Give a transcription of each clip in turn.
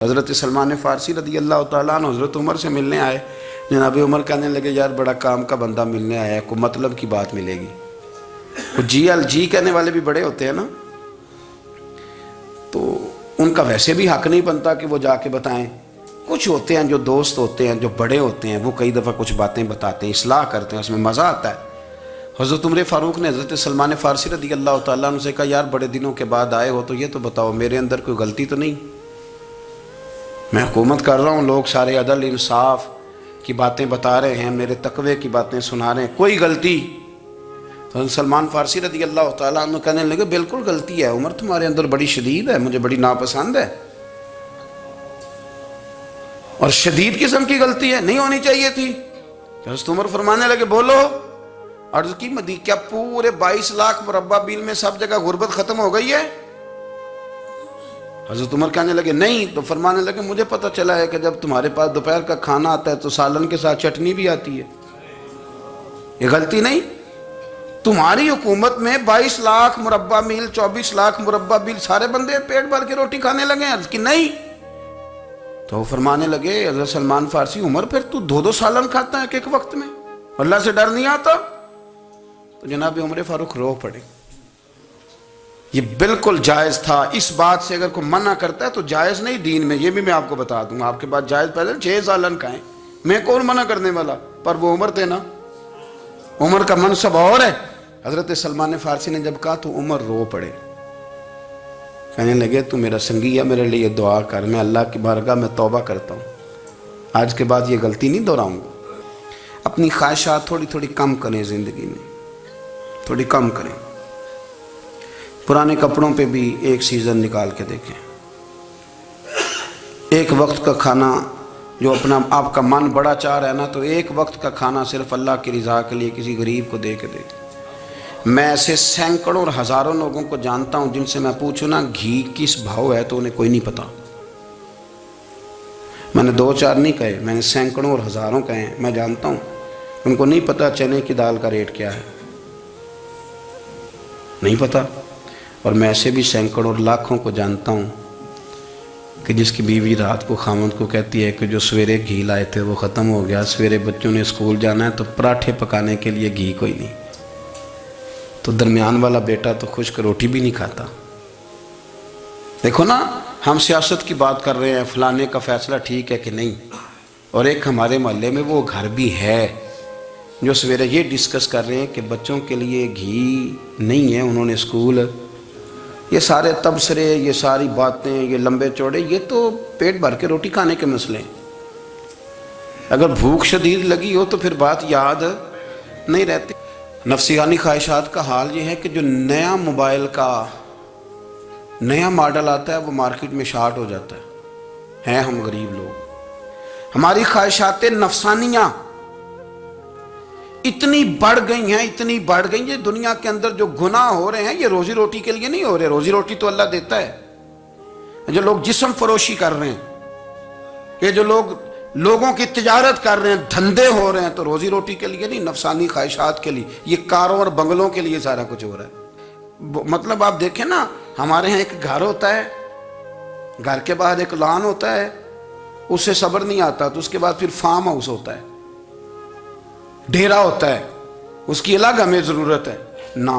حضرت سلمان فارسی رضی اللہ تعالیٰ عنہ حضرت عمر سے ملنے آئے. جناب عمر کہنے لگے یار بڑا کام کا بندہ ملنے آیا ہے, کوئی مطلب کی بات ملے گی. وہ جی کہنے والے بھی بڑے ہوتے ہیں نا, تو ان کا ویسے بھی حق نہیں بنتا کہ وہ جا کے بتائیں. کچھ ہوتے ہیں جو دوست ہوتے ہیں, جو بڑے ہوتے ہیں, وہ کئی دفعہ کچھ باتیں بتاتے ہیں, اصلاح کرتے ہیں, اس میں مزہ آتا ہے. حضرت عمر فاروق نے حضرت سلمان فارسی رضی اللہ تعالیٰ عنہ سے کہا یار بڑے دنوں کے بعد آئے ہو تو یہ تو بتاؤ میرے اندر کوئی غلطی تو نہیں؟ میں حکومت کر رہا ہوں, لوگ سارے عدل انصاف کی باتیں بتا رہے ہیں, میرے تقوی کی باتیں سنا رہے ہیں, کوئی غلطی؟ تو سلمان فارسی رضی اللہ تعالیٰ عنہ کہنے لگے بالکل غلطی ہے عمر, تمہارے اندر بڑی شدید ہے, مجھے بڑی ناپسند ہے, اور شدید قسم کی غلطی ہے, نہیں ہونی چاہیے تھی. حضرت عمر فرمانے لگے بولو. عرض کی مدی کیا پورے 22 لاکھ مربع میل میں سب جگہ غربت ختم ہو گئی ہے؟ حضرت عمر کہنے لگے نہیں. تو فرمانے لگے مجھے پتہ چلا ہے کہ جب تمہارے پاس دوپہر کا کھانا آتا ہے تو سالن کے ساتھ چٹنی بھی آتی ہے, یہ غلطی نہیں؟ تمہاری حکومت میں 22 لاکھ مربع میل 24 لاکھ مربع میل سارے بندے پیٹ بھر کے روٹی کھانے لگے ہیں. عرض کی نہیں. تو وہ فرمانے لگے حضرت سلمان فارسی عمر پھر تو 2 سالن کھاتا ہے ایک وقت میں, اللہ سے ڈر نہیں آتا؟ تو جناب عمر فاروق رو پڑے. یہ بالکل جائز تھا. اس بات سے اگر کوئی منع کرتا ہے تو جائز نہیں دین میں, یہ بھی میں آپ کو بتا دوں. آپ کے پاس جائز پہلے 6 سالن کھائیں, میں کون منع کرنے والا, پر وہ عمر تھے نا, عمر کا منصب اور ہے. حضرت سلمان فارسی نے جب کہا تو عمر رو پڑے, کہنے لگے تو میرا سنگی ہے, میرے لیے دعا کر, میں اللہ کی بارگاہ میں توبہ کرتا ہوں, آج کے بعد یہ غلطی نہیں دہراؤں گا. اپنی خواہشات تھوڑی تھوڑی کم کریں, زندگی میں تھوڑی کم کریں. پرانے کپڑوں پہ بھی ایک سیزن نکال کے دیکھیں. ایک وقت کا کھانا جو اپنا آپ کا من بڑا چاہ رہا ہے نا, تو ایک وقت کا کھانا صرف اللہ کی رضا کے لیے کسی غریب کو دے کے دے. میں ایسے سینکڑوں اور ہزاروں لوگوں کو جانتا ہوں جن سے میں پوچھوں نا گھی کس بھاؤ ہے تو انہیں کوئی نہیں پتا. میں نے 2-4 نہیں کہے, میں نے سینکڑوں اور ہزاروں کہے ہیں. میں جانتا ہوں ان کو نہیں پتا چنے کی دال کا ریٹ کیا ہے, نہیں پتا. اور میں ایسے بھی سینکڑوں اور لاکھوں کو جانتا ہوں کہ جس کی بیوی رات کو خامند کو کہتی ہے کہ جو سویرے گھی لائے تھے وہ ختم ہو گیا, سویرے بچوں نے اسکول جانا ہے تو پراٹھے پکانے کے لیے گھی کوئی نہیں. تو درمیان والا بیٹا تو خشک روٹی بھی نہیں کھاتا. دیکھو نا, ہم سیاست کی بات کر رہے ہیں, فلانے کا فیصلہ ٹھیک ہے کہ نہیں, اور ایک ہمارے محلے میں وہ گھر بھی ہے جو سویرے یہ ڈسکس کر رہے ہیں کہ بچوں کے لیے گھی نہیں ہے, انہوں نے اسکول. یہ سارے تبصرے, یہ ساری باتیں, یہ لمبے چوڑے, یہ تو پیٹ بھر کے روٹی کھانے کے مسئلے ہیں. اگر بھوک شدید لگی ہو تو پھر بات یاد نہیں رہتی. نفسیانی خواہشات کا حال یہ ہے کہ جو نیا موبائل کا نیا ماڈل آتا ہے وہ مارکیٹ میں شارٹ ہو جاتا ہے. ہیں ہم غریب لوگ, ہماری خواہشات نفسانیاں اتنی بڑھ گئی ہیں, اتنی بڑھ گئی ہیں. دنیا کے اندر جو گناہ ہو رہے ہیں یہ روزی روٹی کے لیے نہیں ہو رہے, روزی روٹی تو اللہ دیتا ہے. جو لوگ جسم فروشی کر رہے ہیں, یہ جو لوگ لوگوں کی تجارت کر رہے ہیں, دھندے ہو رہے ہیں, تو روزی روٹی کے لیے نہیں, نفسانی خواہشات کے لیے. یہ کاروں اور بنگلوں کے لیے سارا کچھ ہو رہا ہے. مطلب آپ دیکھیں نا, ہمارے ہاں ایک گھر ہوتا ہے, گھر کے باہر ایک لان ہوتا ہے, اس سے صبر نہیں آتا, تو اس کے بعد پھر فارم ہاؤس ہوتا ہے, ڈیرا ہوتا ہے, اس کی الگ ہمیں ضرورت ہے. نہ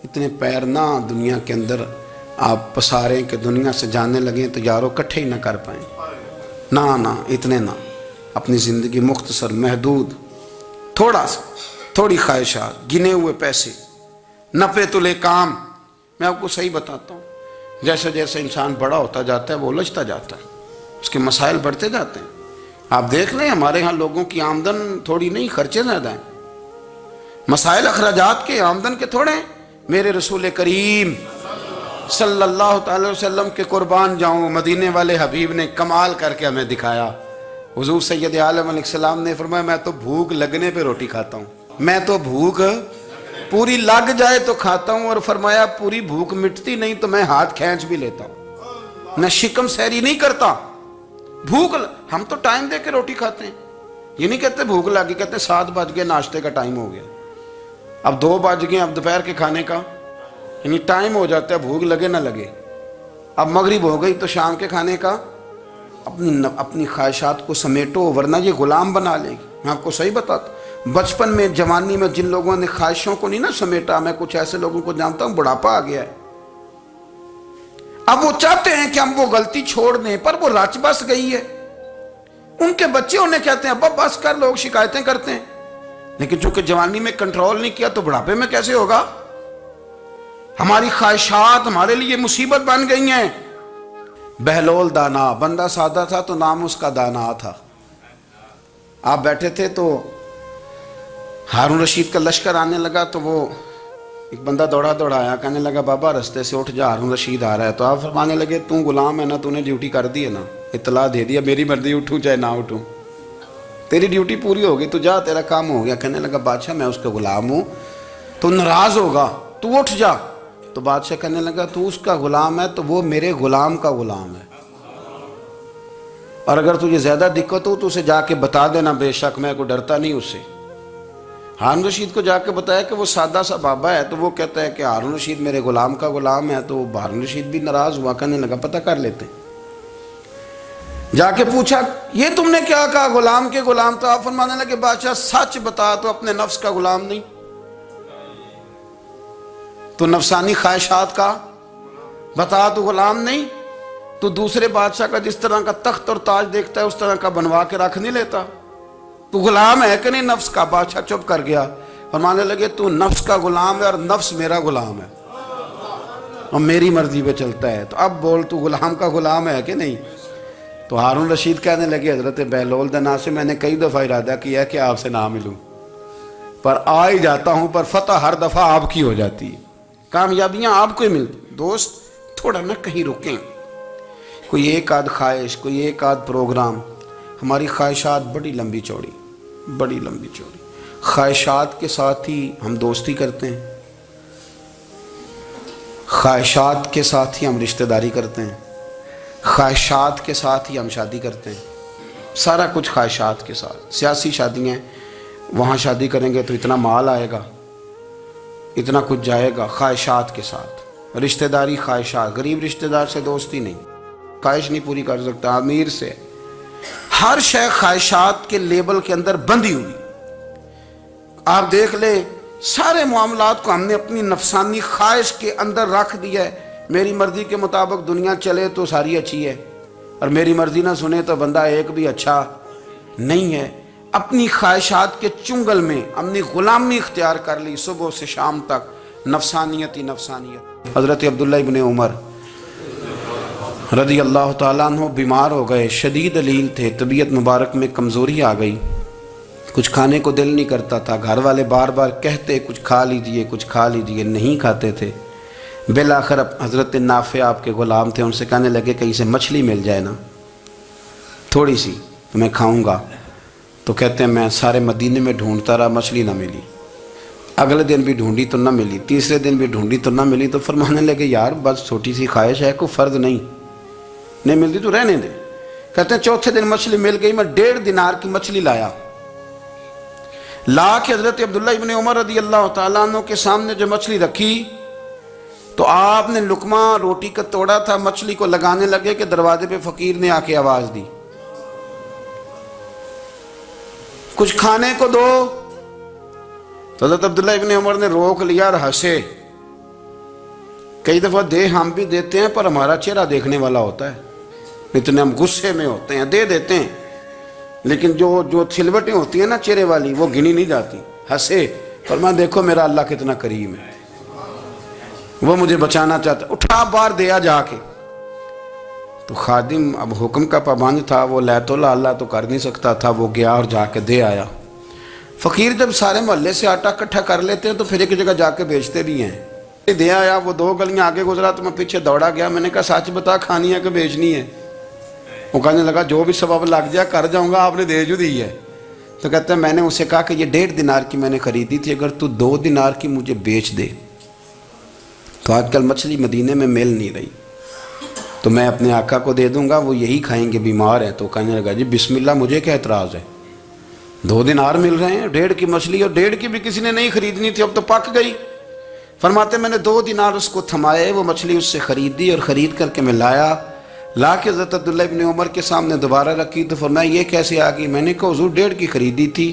اتنے پیر نہ دنیا کے اندر آپ پساریں کہ دنیا سے جانے لگیں تو یارو کٹھے ہی نہ کر پائیں. نہ اتنے نہ, اپنی زندگی مختصر, محدود, تھوڑا سا, تھوڑی خواہشات, گنے ہوئے پیسے, نفع تلے کام. میں آپ کو صحیح بتاتا ہوں, جیسے جیسے انسان بڑا ہوتا جاتا ہے وہ الجھتا جاتا ہے, اس کے مسائل بڑھتے جاتے ہیں. آپ دیکھ لیں ہمارے ہاں لوگوں کی آمدن تھوڑی نہیں, خرچے زیادہ ہیں. مسائل اخراجات کے, آمدن کے تھوڑے ہیں. میرے رسول کریم صلی اللہ تعالی وسلم کے قربان جاؤں, مدینے والے حبیب نے کمال کر کے ہمیں دکھایا. حضور سید عالم علیہ السلام نے فرمایا میں تو بھوک لگنے پہ روٹی کھاتا ہوں, میں تو بھوک پوری لگ جائے تو کھاتا ہوں. اور فرمایا پوری بھوک مٹتی نہیں تو میں ہاتھ کھینچ بھی لیتا ہوں, میں شکم سیری نہیں کرتا. بھوک ہم تو ٹائم دے کے روٹی کھاتے ہیں, یہ نہیں کہتے بھوک لگی, کہتے 7 بج گئے, ناشتے کا ٹائم ہو گیا, اب 2 بج گئے, اب دوپہر کے کھانے کا, یعنی ٹائم ہو جاتا ہے, بھوک لگے نہ لگے. اب مغرب ہو گئی تو شام کے کھانے کا اپنی خواہشات کو سمیٹو ورنہ یہ غلام بنا لے گی۔ میں آپ کو صحیح بتاتا ہوں، بچپن میں جوانی میں جن لوگوں نے خواہشوں کو نہیں نا سمیٹا، میں کچھ ایسے لوگوں کو جانتا ہوں بڑھاپا آ گیا ہے، اب وہ چاہتے ہیں کہ ہم وہ غلطی چھوڑ دیں پر وہ رچ بس گئی ہے۔ ان کے بچے انہیں کہتے ہیں ابا بس کر، لوگ شکایتیں کرتے ہیں، لیکن چونکہ جوانی میں کنٹرول نہیں کیا تو بڑھاپے میں کیسے ہوگا؟ ہماری خواہشات ہمارے لیے مصیبت بن گئی ہیں۔ بہلول دانا، بندہ سادہ تھا تو نام اس کا دانا تھا۔ آپ بیٹھے تھے تو ہارون رشید کا لشکر آنے لگا تو وہ ایک بندہ دوڑا آیا، کہنے لگا بابا رستے سے اٹھ جا، ہارون رشید آ رہا ہے۔ تو آپ فرمانے لگے تو غلام ہے نا، تو نے ڈیوٹی کر دی ہے نا، اطلاع دے دیا، میری مرضی اٹھوں چاہے نہ اٹھوں، تیری ڈیوٹی پوری ہوگی، تو جا، تیرا کام ہو گیا۔ کہنے لگا بادشاہ میں اس کا غلام ہوں، تو ناراض ہوگا، تو اٹھ جا۔ تو بادشاہ کہنے لگا تو اس کا غلام ہے تو وہ میرے غلام کا غلام ہے، اور اگر تجھے زیادہ دقت ہو تو اسے جا کے بتا دینا، بے شک میں کو ڈرتا نہیں اس سے۔ ہارون رشید کو جا کے بتایا کہ وہ سادہ سا بابا ہے، تو وہ کہتا ہے کہ ہارون رشید میرے غلام کا غلام ہے، تو ہارون رشید بھی ناراض ہوا، کہنے لگا پتہ کر لیتے۔ جا کے پوچھا یہ تم نے کیا کہا، غلام کے غلام؟ تو آپ فرمانے لگے بادشاہ سچ بتا، تو اپنے نفس کا غلام نہیں تو نفسانی خواہشات کا بتا، تو غلام نہیں تو دوسرے بادشاہ کا جس طرح کا تخت اور تاج دیکھتا ہے اس طرح کا بنوا کے رکھ نہیں لیتا، تو غلام ہے کہ نہیں نفس کا؟ بادشاہ چپ کر گیا، فرمانے لگے تو نفس کا غلام ہے اور نفس میرا غلام ہے اور میری مرضی پہ چلتا ہے، تو اب بول تو غلام کا غلام ہے کہ نہیں؟ تو ہارون رشید کہنے لگے حضرت بہلول دانا سے میں نے کئی دفعہ ارادہ کیا کہ آپ سے نہ ملوں، پر آ ہی جاتا ہوں، پر فتح ہر دفعہ آپ کی ہو جاتی ہے، کامیابیاں آپ کو ہی ملتی۔ دوست تھوڑا نہ کہیں رکیں، کوئی ایک آدھ خواہش، کوئی ایک آدھ پروگرام، ہماری خواہشات بڑی لمبی چوڑی، بڑی لمبی چوڑی، خواہشات کے ساتھ ہی ہم دوستی کرتے ہیں، خواہشات کے ساتھ ہی ہم رشتہ داری کرتے ہیں، خواہشات کے ساتھ ہی ہم شادی کرتے ہیں، سارا کچھ خواہشات کے ساتھ۔ سیاسی شادیاں، وہاں شادی کریں گے تو اتنا مال آئے گا، اتنا کچھ جائے گا، خواہشات کے ساتھ رشتہ داری، خواہشات۔ غریب رشتہ دار سے دوستی نہیں، خواہش نہیں پوری کر سکتا، امیر سے۔ ہر شے خواہشات کے لیبل کے اندر بندھی ہوئی۔ آپ دیکھ لیں سارے معاملات کو ہم نے اپنی نفسانی خواہش کے اندر رکھ دیا ہے، میری مرضی کے مطابق دنیا چلے تو ساری اچھی ہے، اور میری مرضی نہ سنے تو بندہ ایک بھی اچھا نہیں ہے۔ اپنی خواہشات کے چنگل میں ہم نے غلامی اختیار کر لی، صبح سے شام تک نفسانیت ہی نفسانیت۔ حضرت عبداللہ ابن عمر رضی اللہ تعالیٰ عنہ بیمار ہو گئے، شدید علیل تھے، طبیعت مبارک میں کمزوری آ گئی، کچھ کھانے کو دل نہیں کرتا تھا، گھر والے بار بار کہتے کچھ کھا لیجئے کچھ کھا لیجئے، نہیں کھاتے تھے۔ بالآخر حضرت نافع آپ کے غلام تھے، ان سے کہنے لگے کہیں سے مچھلی مل جائے نا تھوڑی سی تو میں کھاؤں گا، تو کہتے ہیں میں سارے مدینے میں ڈھونڈتا رہا، مچھلی نہ ملی، اگلے دن بھی ڈھونڈی تو نہ ملی، تیسرے دن بھی ڈھونڈی تو نہ ملی، تو فرمانے لگے یار بس چھوٹی سی خواہش ہے، کوئی فرض نہیں ملتی تو رہنے دے۔ کہتے ہیں چوتھے دن مچھلی مل گئی، میں 1.5 دینار کی مچھلی لا کے حضرت عبداللہ ابن عمر رضی اللہ تعالیٰ عنہ کے سامنے جو مچھلی رکھی تو آپ نے لقمہ روٹی کا توڑا تھا، مچھلی کو لگانے لگے کہ دروازے پہ فقیر نے آ کے آواز دی کچھ کھانے کو دو، تو حضرت عبداللہ ابن عمر نے روک لیا اور ہنسے۔ کئی دفعہ دے ہم بھی دیتے ہیں پر ہمارا چہرہ دیکھنے والا ہوتا ہے، اتنے ہم غصے میں ہوتے ہیں، دے دیتے ہیں، لیکن جو چھلوٹیں ہوتی ہیں نا چہرے والی وہ گنی نہیں جاتی۔ ہنسے، فرمایا دیکھو میرا اللہ کتنا کریم ہے، وہ مجھے بچانا چاہتا ہے، اٹھا بار دیا جا کے۔ تو خادم اب حکم کا پابند تھا، وہ لیت اللہ تو کر نہیں سکتا تھا، وہ گیا اور جا کے دے آیا۔ فقیر جب سارے محلے سے آٹا اکٹھا کر لیتے ہیں تو پھر ایک جگہ جا کے بیچتے بھی ہیں۔ دے آیا، وہ 2 گلیاں آگے گزرا تو میں پیچھے دوڑا گیا، میں نے کہا سچ بتا کھانی ہے کہ بیچنی ہے؟ وہ کہنے لگا جو بھی سبب لگ جائے کر جاؤں گا، آپ نے دے جو دی ہے۔ تو کہتا ہے میں نے اسے کہا کہ یہ 1.5 دینار کی میں نے خریدی تھی، اگر تو 2 دینار کی مجھے بیچ دے تو آج کل مچھلی مدینے میں مل نہیں رہی، تو میں اپنے آقا کو دے دوں گا، وہ یہی کھائیں گے، بیمار ہیں۔ تو کہنے لگا جی بسم اللہ، مجھے کیا اعتراض ہے، 2 دینار مل رہے ہیں، 1.5 کی مچھلی، اور 1.5 کی بھی کسی نے نہیں خریدنی تھی، اب تو پک گئی۔ فرماتے میں نے 2 دینار اس کو تھمائے، وہ مچھلی اس سے خریدی اور خرید کر کے میں لایا، لا کے حضرت عبداللہ ابن عمر کے سامنے دوبارہ رکھی تو فرمایا یہ کیسے آ گئی؟ میں نے کہا حضور 1.5 کی خریدی تھی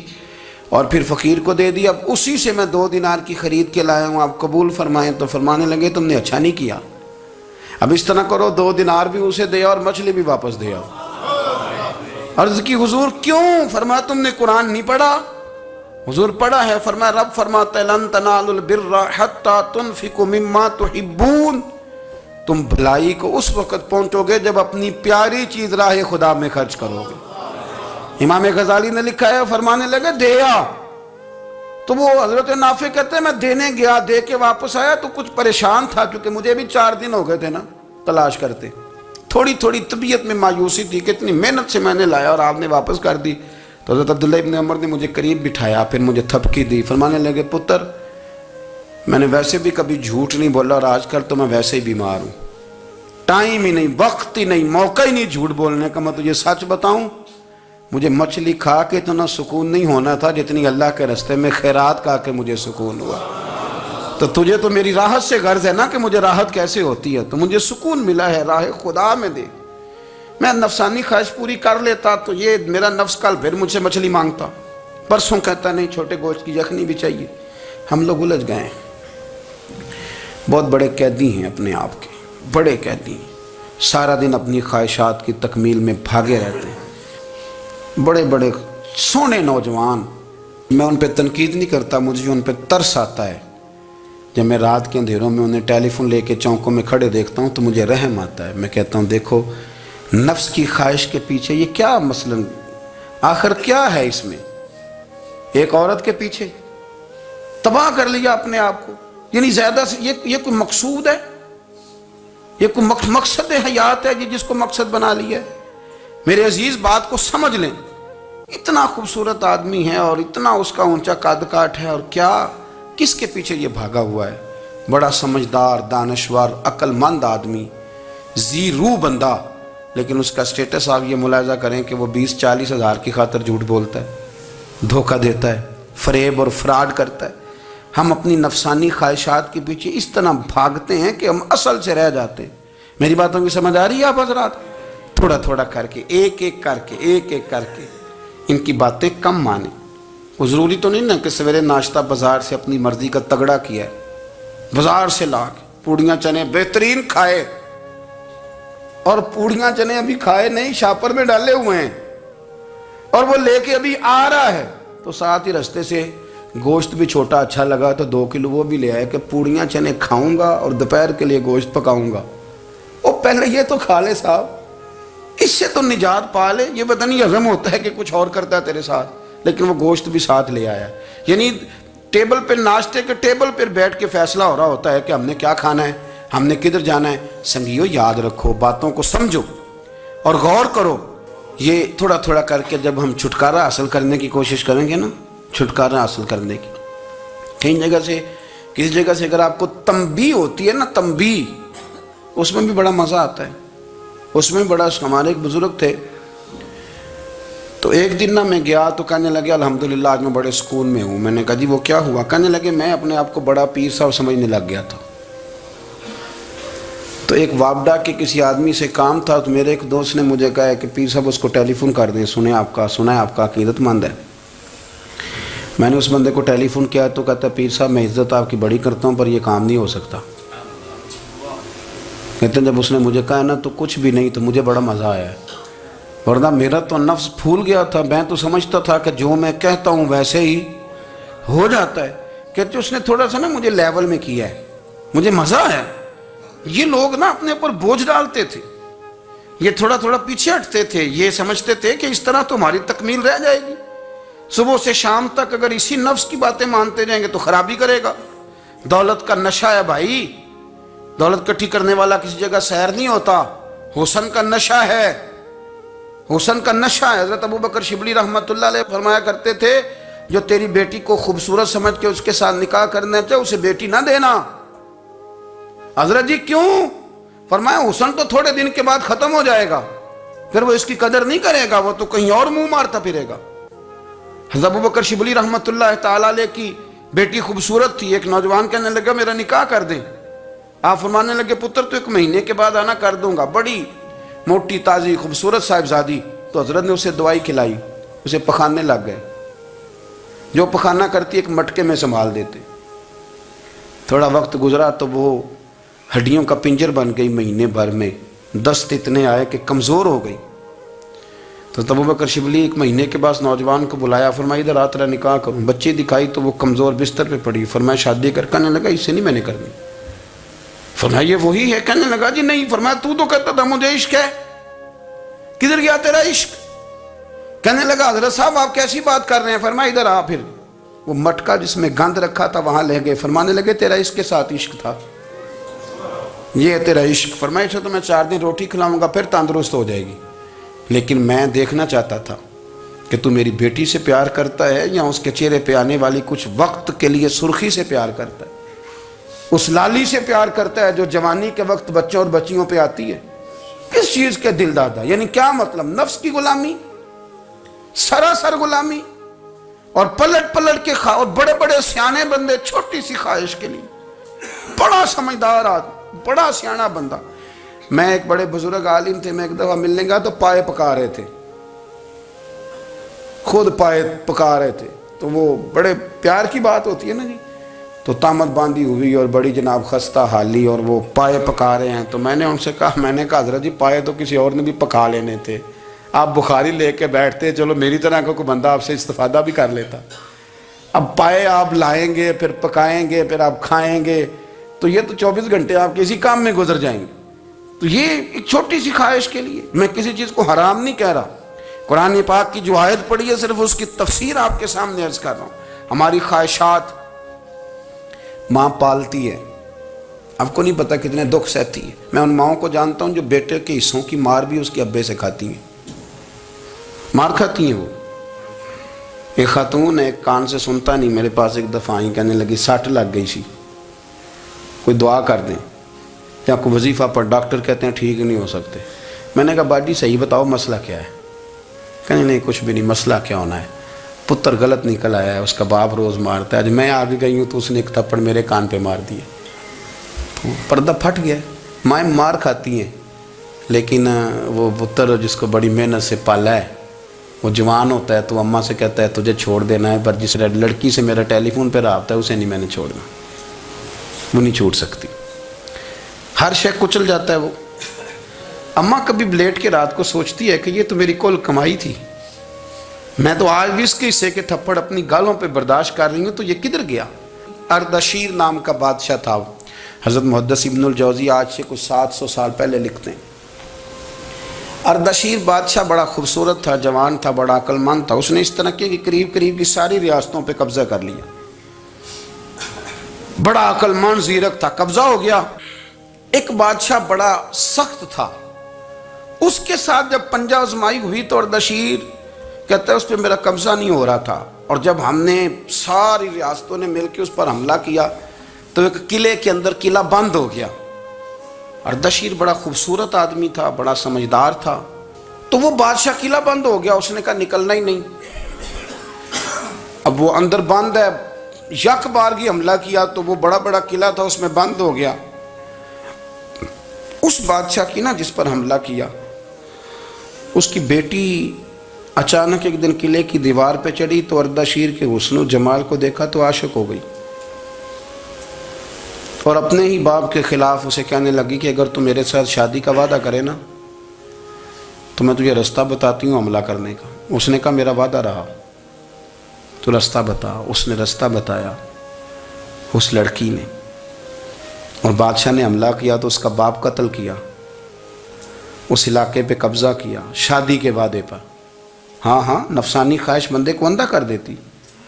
اور پھر فقیر کو دے دی، اب اسی سے میں 2 دینار کی خرید کے لایا ہوں، آپ قبول فرمائیں۔ تو فرمانے لگے تم نے اچھا نہیں کیا، اب اس طرح کرو 2 دینار بھی اسے دیا اور مچھلی بھی واپس دیا۔ عرض کی حضور کیوں؟ فرمایا تم نے قرآن نہیں پڑھا؟ حضور پڑھا ہے۔ فرمایا رب فرماتا ہے لن تنالوا البر حتی تنفقوا مما تحبون، تم بھلائی کو اس وقت پہنچو گے جب اپنی پیاری چیز راہ خدا میں خرچ کرو گے۔ امام غزالی نے لکھا ہے، فرمانے لگے دیا تو وہ حضرت نافع کہتے ہیں میں دینے گیا، دے کے واپس آیا تو کچھ پریشان تھا کیونکہ مجھے بھی 4 دن ہو گئے تھے نا تلاش کرتے، تھوڑی تھوڑی طبیعت میں مایوسی تھی کہ اتنی محنت سے میں نے لایا اور آپ نے واپس کر دی۔ تو حضرت عبداللہ ابن عمر نے مجھے قریب بٹھایا، پھر مجھے تھپکی دی، فرمانے لگے پتر میں نے ویسے بھی کبھی جھوٹ نہیں بولا اور آج کل تو میں ویسے ہی بیمار ہوں، ٹائم ہی نہیں، وقت ہی نہیں، موقع ہی نہیں جھوٹ بولنے کا۔ میں تجھے سچ بتاؤں مجھے مچھلی کھا کے اتنا سکون نہیں ہونا تھا جتنی اللہ کے راستے میں خیرات کھا کے مجھے سکون ہوا۔ تو تجھے تو میری راحت سے غرض ہے نا کہ مجھے راحت کیسے ہوتی ہے، تو مجھے سکون ملا ہے راہ خدا میں دے، میں نفسانی خواہش پوری کر لیتا تو یہ میرا نفس کل پھر مجھ سے مچھلی مانگتا، پرسوں کہتا نہیں چھوٹے گوشت کی یخنی بھی چاہیے۔ ہم لوگ الجھ گئے ہیں، بہت بڑے قیدی ہیں اپنے آپ کے، بڑے قیدی ہیں، سارا دن اپنی خواہشات کی تکمیل میں بھاگے رہتے ہیں، بڑے بڑے سونے نوجوان۔ میں ان پہ تنقید نہیں کرتا، مجھے ان پہ ترس آتا ہے جب میں رات کے اندھیروں میں انہیں ٹیلی فون لے کے چوکوں میں کھڑے دیکھتا ہوں تو مجھے رحم آتا ہے۔ میں کہتا ہوں دیکھو نفس کی خواہش کے پیچھے یہ کیا مثلاً آخر کیا ہے اس میں؟ ایک عورت کے پیچھے تباہ کر لیا اپنے آپ کو، یعنی زیادہ سے یہ کوئی مقصود ہے؟ یہ کوئی مقصد حیات ہے جس کو مقصد بنا لیا ہے؟ میرے عزیز بات کو سمجھ لیں، اتنا خوبصورت آدمی ہے اور اتنا اس کا اونچا قد کاٹ ہے اور کیا کس کے پیچھے یہ بھاگا ہوا ہے؟ بڑا سمجھدار، دانشور، عقل مند آدمی، ذی روح بندہ، لیکن اس کا سٹیٹس آپ یہ ملاحظہ کریں کہ وہ 20-40 ہزار کی خاطر جھوٹ بولتا ہے، دھوکہ دیتا ہے، فریب اور فراڈ کرتا ہے۔ ہم اپنی نفسانی خواہشات کے پیچھے اس طرح بھاگتے ہیں کہ ہم اصل سے رہ جاتے ہیں۔ میری باتوں کی سمجھ آ رہی ہے آپ حضرات؟ تھوڑا تھوڑا کر کے ایک ایک کر کے ان کی باتیں کم مانیں۔ وہ ضروری تو نہیں نا کہ سویرے ناشتہ بازار سے اپنی مرضی کا تگڑا کیا ہے، بازار سے لا کے پوڑیاں چنے بہترین کھائے، اور پوڑیاں چنے ابھی کھائے نہیں، شاپر میں ڈالے ہوئے ہیں اور وہ لے کے ابھی آ رہا ہے، تو ساتھ ہی رستے سے گوشت بھی چھوٹا اچھا لگا تو 2 کلو وہ بھی لے آئے کہ پوڑیاں چنے کھاؤں گا اور دوپہر کے لیے گوشت پکاؤں گا۔ وہ پہلے یہ تو کھا لے صاحب، اس سے تو نجات پا لے۔ یہ پتہ نہیں ہضم ہوتا ہے کہ کچھ اور کرتا ہے تیرے ساتھ، لیکن وہ گوشت بھی ساتھ لے آیا، یعنی ٹیبل پہ، ناشتے کے ٹیبل پر بیٹھ کے فیصلہ ہو رہا ہوتا ہے کہ ہم نے کیا کھانا ہے، ہم نے کدھر جانا ہے۔ سنگیو یاد رکھو، باتوں کو سمجھو اور غور کرو۔ یہ تھوڑا تھوڑا کر کے جب ہم چھٹکارا حاصل کرنے کی کوشش کریں گے نا، چھٹکارا حاصل کرنے کی، کہیں جگہ سے کسی جگہ سے اگر آپ کو تنبیہ ہوتی ہے نا، تنبیہ، اس میں بھی بڑا مزہ آتا ہے، اس میں بڑا۔ ہمارے ایک بزرگ تھے تو ایک دن نا میں گیا تو کہنے لگے الحمدللہ آج میں بڑے سکون میں ہوں۔ میں نے کہا جی وہ کیا ہوا؟ کہنے لگے میں اپنے آپ کو بڑا پیر صاحب سمجھنے لگ گیا تھا، تو ایک وابڈا کے کسی آدمی سے کام تھا تو میرے ایک دوست نے مجھے کہا کہ پیر صاحب اس کو ٹیلی فون کر دیں، سنا ہے آپ کا عقیدت مند ہے۔ میں نے اس بندے کو ٹیلی فون کیا تو کہتا پیر صاحب میں عزت آپ کی بڑی کرتا ہوں پر یہ کام نہیں ہو سکتا۔ کہتے ہیں جب اس نے مجھے کہا نا تو کچھ بھی نہیں، تو مجھے بڑا مزہ آیا ہے، ورنہ میرا تو نفس پھول گیا تھا۔ میں تو سمجھتا تھا کہ جو میں کہتا ہوں ویسے ہی ہو جاتا ہے۔ کہتے اس نے تھوڑا سا نا مجھے لیول میں کیا ہے، مجھے مزہ آیا۔ یہ لوگ نا اپنے اوپر بوجھ ڈالتے تھے، یہ تھوڑا تھوڑا پیچھے ہٹتے تھے، یہ سمجھتے تھے کہ اس طرح تو ہماری تکمیل رہ جائے گی۔ صبح سے شام تک اگر اسی نفس کی باتیں مانتے جائیں گے تو خرابی کرے گا۔ دولت کا نشہ ہے بھائی، دولت کٹھی کرنے والا کسی جگہ سیر نہیں ہوتا، حسن کا نشہ ہے، حسن کا نشہ ہے۔ حضرت ابو بکر شبلی رحمۃ اللہ علیہ فرمایا کرتے تھے جو تیری بیٹی کو خوبصورت سمجھ کے اس کے ساتھ نکاح کرنا چاہے اسے بیٹی نہ دینا۔ حضرت جی کیوں؟ فرمایا حسن تو تھوڑے دن کے بعد ختم ہو جائے گا، پھر وہ اس کی قدر نہیں کرے گا، وہ تو کہیں اور منہ مارتا پھرے گا۔ حضرت ابو بکر شبلی رحمۃ اللہ تعالیٰ علیہ کی بیٹی خوبصورت تھی، ایک نوجوان کہنے لگا میرا نکاح کر دیں۔ آپ فرمانے لگے پتر تو 1 مہینے کے بعد آنا کر دوں گا۔ بڑی موٹی تازی خوبصورت صاحبزادی، تو حضرت نے اسے دوائی کھلائی، اسے پخانے لگ گئے، جو پخانہ کرتی ایک مٹکے میں سنبھال دیتے۔ تھوڑا وقت گزرا تو وہ ہڈیوں کا پنجر بن گئی، مہینے بھر میں دست اتنے آئے کہ کمزور ہو گئی۔ تو ابو بکر شبلی ایک مہینے کے بعد نوجوان کو بلایا، فرمایا ادھر آ تیرا نکاح کروں۔ بچی دکھائی تو وہ کمزور بستر پہ پڑی، فرمایا شادی کر، کہنے لگا اس سے نہیں میں نے کرنی۔ فرمایا یہ وہی ہے؟ کہنے لگا جی نہیں۔ فرمایا تو کہتا تھا مجھے عشق ہے، کدھر گیا تیرا عشق؟ کہنے لگا حضرت صاحب آپ کیسی بات کر رہے ہیں؟ فرمایا ادھر آ۔ پھر وہ مٹکا جس میں گند رکھا تھا وہاں لے گئے، فرمانے لگے تیرا اس کے ساتھ عشق تھا، یہ ہے تیرا عشق۔ فرمایا اچھا تو میں 4 دن روٹی کھلاؤں گا پھر تندرست ہو جائے گی، لیکن میں دیکھنا چاہتا تھا کہ تو میری بیٹی سے پیار کرتا ہے یا اس کے چہرے پہ آنے والی کچھ وقت کے لیے سرخی سے پیار کرتا ہے، اس لالی سے پیار کرتا ہے جو جوانی کے وقت بچوں اور بچیوں پہ آتی ہے۔ کس چیز کے دل دادا؟ یعنی کیا مطلب؟ نفس کی غلامی، سراسر غلامی، اور پلٹ پلٹ کے اور بڑے بڑے سیانے بندے چھوٹی سی خواہش کے لیے، بڑا سمجھدار آدمی، بڑا سیانا بندہ۔ میں ایک بڑے بزرگ عالم تھے، میں ایک دفعہ ملنے گیا تو پائے پکا رہے تھے، خود پائے پکا رہے تھے، تو وہ بڑے پیار کی بات ہوتی ہے نا جی، تو تامت باندھی ہوئی اور بڑی جناب خستہ حالی، اور وہ پائے پکا رہے ہیں۔ تو میں نے ان سے کہا حضرت جی پائے تو کسی اور نے بھی پکا لینے تھے، آپ بخاری لے کے بیٹھتے، چلو میری طرح کا کوئی بندہ آپ سے استفادہ بھی کر لیتا۔ اب پائے آپ لائیں گے، پھر پکائیں گے، پھر آپ کھائیں گے، تو یہ تو 24 گھنٹے آپ کسی کام میں گزر جائیں گے۔ تو یہ ایک چھوٹی سی خواہش کے لیے، میں کسی چیز کو حرام نہیں کہہ رہا، قرآن پاک کی جو آیت پڑھی ہے صرف اس کی تفسیر آپ کے سامنے عرض کر رہا ہوں۔ ہماری خواہشات ماں پالتی ہے، آپ کو نہیں پتا کتنے دکھ سہتی ہے۔ میں ان ماؤں کو جانتا ہوں جو بیٹے کے حصوں کی مار بھی اس کے ابے سے کھاتی ہیں، مار کھاتی ہیں وہ۔ ایک خاتون ہے، ایک کان سے سنتا نہیں، میرے پاس ایک دفعہ آئی، کہنے لگی 60 لگ گئی سی، کوئی دعا کر دیں یا کوئی وظیفہ پر، ڈاکٹر کہتے ہیں ٹھیک نہیں ہو سکتے۔ میں نے کہا باجی صحیح بتاؤ مسئلہ کیا ہے؟ کہنے نہیں کچھ بھی نہیں، مسئلہ کیا ہونا ہے، پتر غلط نکل آیا ہے، اس کا باپ روز مارتا ہے، آج میں آگے گئی ہوں تو اس نے ایک تھپڑ میرے کان پہ مار دیا، تو پردہ پھٹ گیا۔ مائیں مار کھاتی ہیں، لیکن وہ پتر جس کو بڑی محنت سے پالا ہے، وہ جوان ہوتا ہے تو اماں سے کہتا ہے تجھے چھوڑ دینا ہے، پر جس لڑکی سے میرا ٹیلی فون پہ رابطہ ہے اسے نہیں میں نے چھوڑنا، وہ نہیں چھوڑ سکتی، ہر شے کچل جاتا ہے وہ۔ اماں کبھی لیٹ کے رات کو سوچتی ہے کہ یہ تو میری کل کمائی تھی، میں تو آج بھی اس کے حصے کے تھپڑ اپنی گالوں پہ برداشت کر رہی ہوں، تو یہ کدھر گیا؟ اردشیر نام کا بادشاہ تھا، حضرت محدث ابن الجوزی آج سے کچھ 700 سال پہلے لکھتے ہیں۔ اردشیر بادشاہ بڑا خوبصورت تھا، جوان تھا، بڑا عقل مند تھا، اس نے اس طرح کی قریب قریب کی ساری ریاستوں پہ قبضہ کر لیا، بڑا عقل مند زیرک تھا، قبضہ ہو گیا۔ ایک بادشاہ بڑا سخت تھا، اس کے ساتھ جب پنجہ آزمائی ہوئی تو اردشیر کہتا ہے اس پہ میرا قبضہ نہیں ہو رہا تھا، اور جب ہم نے ساری ریاستوں نے مل کے اس پر حملہ کیا تو ایک قلعے کے اندر قلعہ بند ہو گیا۔ اردشیر بڑا خوبصورت آدمی تھا، بڑا سمجھدار تھا، تو وہ بادشاہ قلعہ بند ہو گیا، اس نے کہا نکلنا ہی نہیں۔ اب وہ اندر بند ہے، یک بارگی حملہ کیا تو وہ بڑا بڑا قلعہ تھا اس میں بند ہو گیا۔ اس بادشاہ کی نا جس پر حملہ کیا، اس کی بیٹی اچانک ایک دن قلعے کی دیوار پہ چڑھی تو اردشیر کے حسن و جمال کو دیکھا تو عاشق ہو گئی، اور اپنے ہی باپ کے خلاف اسے کہنے لگی کہ اگر تو میرے ساتھ شادی کا وعدہ کرے نا تو میں تجھے رستہ بتاتی ہوں حملہ کرنے کا۔ اس نے کہا میرا وعدہ رہا، تو رستہ بتا۔ اس نے رستہ بتایا اس لڑکی نے، اور بادشاہ نے حملہ کیا تو اس کا باپ قتل کیا، اس علاقے پہ قبضہ کیا شادی کے وعدے پر۔ ہاں نفسانی خواہش بندے کو اندھا کر دیتی،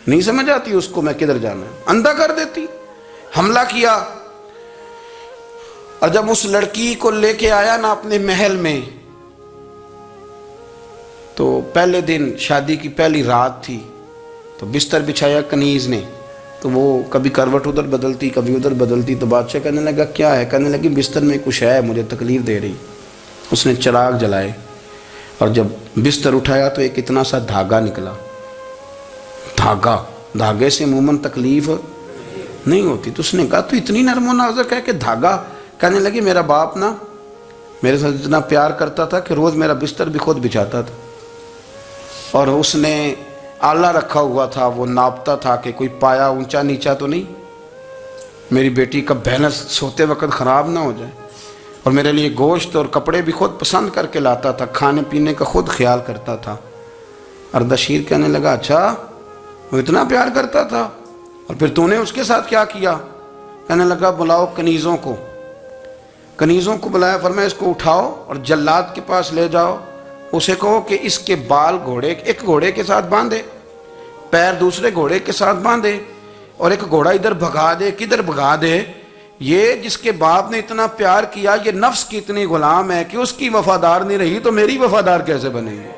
نہیں سمجھ آتی اس کو میں کدھر جانا ہے، اندھا کر دیتی۔ حملہ کیا، اور جب اس لڑکی کو لے کے آیا نا اپنے محل میں، تو پہلے دن شادی کی پہلی رات تھی، تو بستر بچھایا کنیز نے، تو وہ کبھی کروٹ ادھر بدلتی کبھی ادھر بدلتی، تو بادشاہ کہنے لگا کیا ہے؟ کہنے لگی بستر میں کچھ ہے، مجھے تکلیف دے رہی۔ اس نے چراغ جلائے اور جب بستر اٹھایا تو ایک اتنا سا دھاگا نکلا۔ دھاگے سے عموماً تکلیف نہیں ہوتی، تو اس نے کہا تو اتنی نرم و نازک ہے کہ دھاگا؟ کہنے لگی میرا باپ نا میرے ساتھ اتنا پیار کرتا تھا کہ روز میرا بستر بھی خود بچھاتا تھا، اور اس نے آلہ رکھا ہوا تھا، وہ ناپتا تھا کہ کوئی پایا اونچا نیچا تو نہیں، میری بیٹی کا بیلنس سوتے وقت خراب نہ ہو جائے، اور میرے لیے گوشت اور کپڑے بھی خود پسند کر کے لاتا تھا، کھانے پینے کا خود خیال کرتا تھا۔ اردشیر کہنے لگا اچھا وہ اتنا پیار کرتا تھا، اور پھر تو نے اس کے ساتھ کیا کیا؟ کہنے لگا بلاؤ کنیزوں کو، کنیزوں کو بلایا، فرمایا اس کو اٹھاؤ اور جلاد کے پاس لے جاؤ، اسے کہو کہ اس کے بال ایک گھوڑے کے ساتھ باندھے، پیر دوسرے گھوڑے کے ساتھ باندھے، اور ایک گھوڑا ادھر بھگا دے کدھر بھگا دے، یہ جس کے باپ نے اتنا پیار کیا، یہ نفس کی اتنی غلام ہے کہ اس کی وفادار نہیں رہی تو میری وفادار کیسے بنے گی؟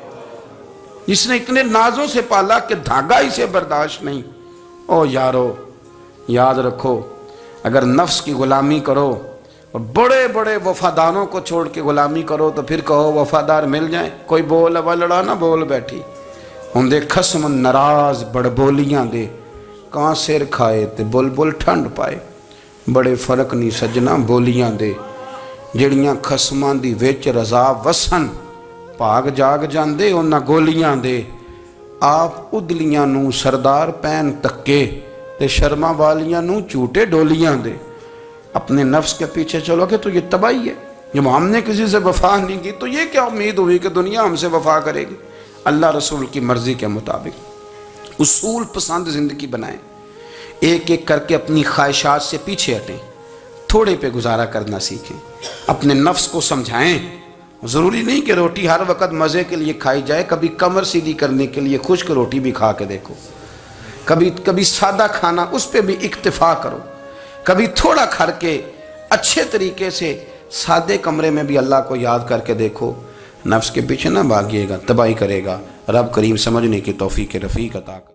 جس نے اتنے نازوں سے پالا کہ دھاگا اسے برداشت نہیں۔ او یارو یاد رکھو، اگر نفس کی غلامی کرو اور بڑے بڑے وفاداروں کو چھوڑ کے غلامی کرو تو پھر کہو وفادار مل جائیں، کوئی بول اب لڑا نہ بول بیٹھی ہوندے خصم ناراض بڑ بولیاں دے، کہاں سر کھائے تے بلبل ٹھنڈ پائے، بڑے فرق نہیں سجنا بولیاں دے، جڑیاں خصماں دی وچ رضا وسن، پاگ جاگ جاندے انہاں گولیاں دے، آپ ادلیاں نو سردار پین تکے تے شرما والیاں نو چوٹے ڈولیاں دے۔ اپنے نفس کے پیچھے چلو گے تو یہ تباہی ہے۔ جب ہم نے کسی سے وفا نہیں کی تو یہ کیا امید ہوئی کہ دنیا ہم سے وفا کرے گی؟ اللہ رسول کی مرضی کے مطابق اصول پسند زندگی بنائیں، ایک ایک کر کے اپنی خواہشات سے پیچھے ہٹیں، تھوڑے پہ گزارا کرنا سیکھیں، اپنے نفس کو سمجھائیں۔ ضروری نہیں کہ روٹی ہر وقت مزے کے لیے کھائی جائے، کبھی کمر سیدھی کرنے کے لیے خشک روٹی بھی کھا کے دیکھو، کبھی سادہ کھانا اس پہ بھی اکتفا کرو، کبھی تھوڑا کھر کے اچھے طریقے سے سادے کمرے میں بھی اللہ کو یاد کر کے دیکھو۔ نفس کے پیچھے نہ بھاگیے گا، تباہی کرے گا۔ رب کریم سمجھنے کی توفیق رفیق عطا کرے۔